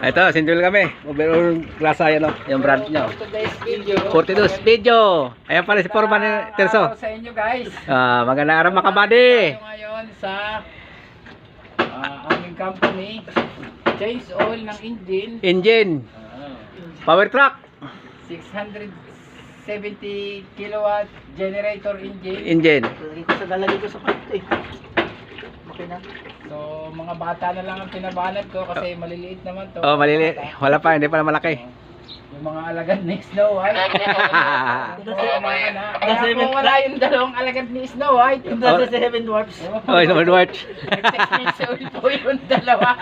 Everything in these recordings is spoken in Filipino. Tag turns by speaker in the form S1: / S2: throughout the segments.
S1: Ito, sindul kami. Overall klasa yan, no? Yung brand nyo.
S2: Today's video.
S1: 42 video. Ayan pala si Forman Terso.
S2: Sa inyo guys.
S1: Magandang araw mga kabady.
S2: Tayo ngayon sa aming company. Change oil ng engine.
S1: Engine. Power truck.
S2: 670 kilowatt generator engine.
S1: Engine.
S3: Lalagay ko sa kwarto eh. Okay na.
S2: So mga bata na lang ang pinabanat ko kasi maliliit naman to.
S1: Oh, maliliit. Wala pa, hindi pa na malaki.
S2: Yung mga alagad ni Snow White. Kaya kung wala yung dalawang alagad ni Snow White.
S3: Yung nasa 7 dwarfs.
S1: Oh, ito man watch.
S2: Nag-6 po yung dalawa.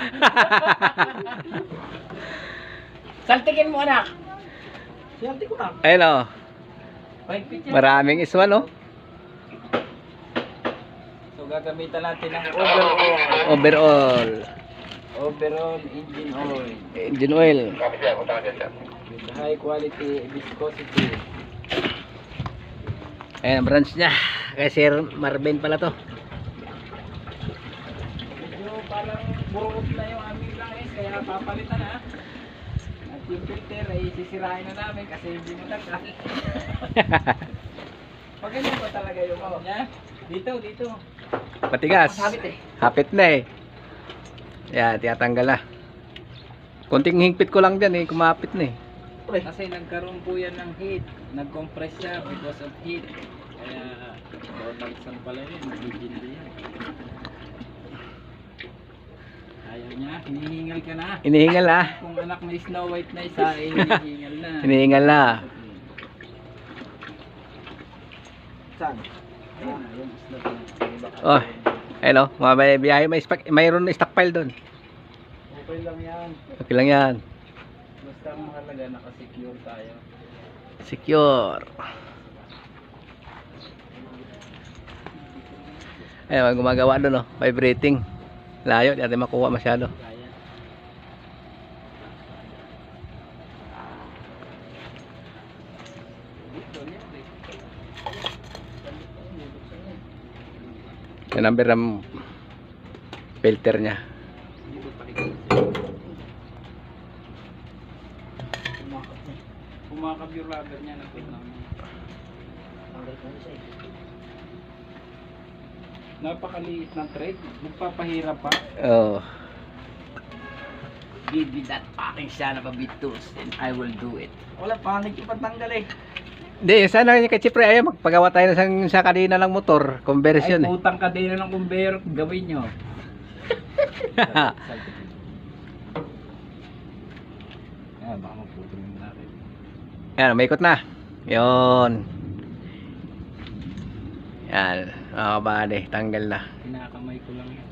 S2: Saltikin mo anak.
S3: Siyempre ko na.
S1: Ayun, oh.
S2: Mahigpit yan.
S1: Maraming iswan, no?
S2: So gagamitan natin ng overall engine oil
S1: Engine oil.
S2: with high quality viscosity.
S1: Ayan, ang branch niya. Kay Sir Marvin pala to.
S2: Medyo parang burot na yung aming langis kaya papalitan na. At yung filter ay sisirain na namin kasi hindi matagal. Pag ganyan ko talaga yung niya. Dito.
S1: Patigas.
S2: Masabit eh.
S1: Hapit na eh. Yan, tiyatanggal na. Konting hingpit ko lang dyan eh, kumapit na eh.
S2: Kasi nagkaroon po yan ng heat. Nag-compress siya because of heat. Kaya bawagsan pala yun. Engine yan. Ayaw niya. Hinihingal ka na.
S1: Hinihingal na.
S2: Kung anak may Snow White na isa, eh, hinihingal na.
S1: Hinihingal na.
S3: Saan?
S2: Ayun, yung slot na.
S1: Oh, hello. Mga biyahe, mayroon na stockpile doon.
S2: Okay lang yan.
S1: Okay lang yan.
S2: Basta ang mahalaga, nakasecure tayo.
S1: Secure. Ayun, gumagawa doon, oh. Vibrating. Layo, di natin makuha masyado.
S2: Kaya.
S1: Yung number ng filter niya.
S2: Kumakab yung rubber niya na pwede naman. Napakaliit ng thread. Magpapahirap pa.
S1: Oh.
S2: Give me that fucking son of a bitus and I will do it.
S3: Wala pa, nagkipatanggal eh.
S1: Hindi, sana kay Chipre, ayaw, magpagawa tayo sa kanina ng motor. Conversion
S2: Ay,
S1: eh.
S2: putang kadena ng conveyor. Gawin nyo. Ayan, baka maputol yung natin.
S1: Yan, may ikot na. Yun. Yan, mga kabady, tanggal na.
S2: Kinakamay ko lang yan.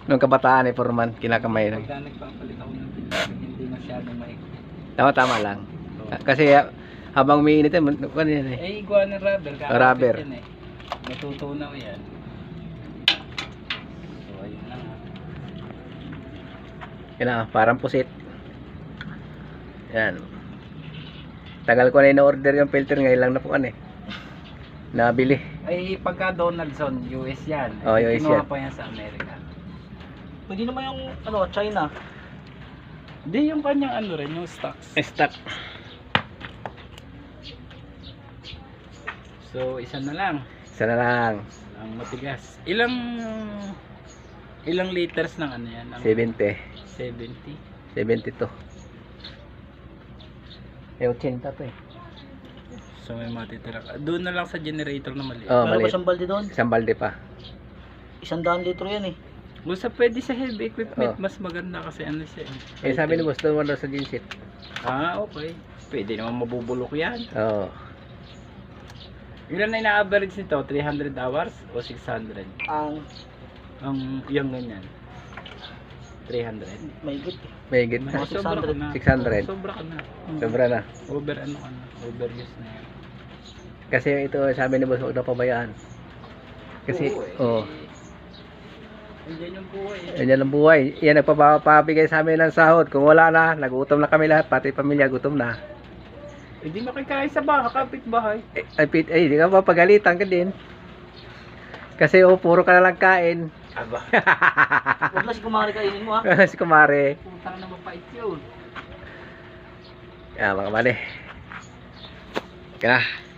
S1: Nung kabataan eh, Forman, kinakamay lang.
S2: Pagka nagpapalit ako ng filter, hindi masyadong maikot.
S1: Tama lang. Kasi habang umiinit eh, ano yan eh.
S2: Eh, iguan ng rubber.
S1: Rubber.
S2: Yan, eh. Natutunaw yan. So, ayun na nga.
S1: Yan na, parang pusit. Yan. Tagal ko na in-order yung filter, ngayon lang na po eh. Nabili.
S2: Ay, pagka Donaldson, US yan.
S1: Oh, US
S2: Kinuha
S1: yan.
S2: pa yan sa Amerika.
S3: Pwede naman yung China.
S2: Hindi, yung kanyang ano rin, yung stocks.
S1: Stock.
S2: So, isa na lang.
S1: Isa na lang.
S2: Ang matigas. Ilang liters ng ano yan? Ang
S1: 70.
S2: 70.
S1: 72. Eh, 80 to eh.
S2: So, may matitira ka. Doon na lang sa generator na maliit.
S1: Oh,
S3: Meron ba
S1: maliit.
S3: siyang balde doon?
S1: Isang balde pa.
S3: 100 litro yan eh.
S2: Basta pwede sa heavy equipment,
S1: Oh.
S2: mas maganda kasi ano siya.
S1: Eh, sabi ni boss, doon mo daw sa genset.
S2: Ah, okay. Pwede naman mabubulok yan.
S1: Oo.
S2: Ilan na ina-average nito? 300 hours o 600?
S3: Ang
S2: Yung ganyan. 300.
S3: may good eh.
S1: May higit na.
S3: Mga
S2: Sobra ka na.
S1: 600.
S2: Sobra ka na.
S1: Sobra na.
S2: Over ano ka na. Overuse na yan.
S1: Kasi ito, sabi ni boss, huwag na pabayaan. Kasi,
S2: Oo, Andiyan yung buhay.
S1: yan ang buhay. Yan, nagpapabigay sa amin ng sahod. Kung wala na, nagutom na kami lahat, pati pamilya gutom na.
S2: Hindi makikain sa bahay, kapit bahay.
S1: Ay, di ka mapagalitan ka din. Kasi puro ka na lang kain.
S3: Aba. Huwag na si kumari kainin mo ha.
S1: Si kumare.
S2: Putang na mapait yun.
S1: Yan mga kabady. Kaya na.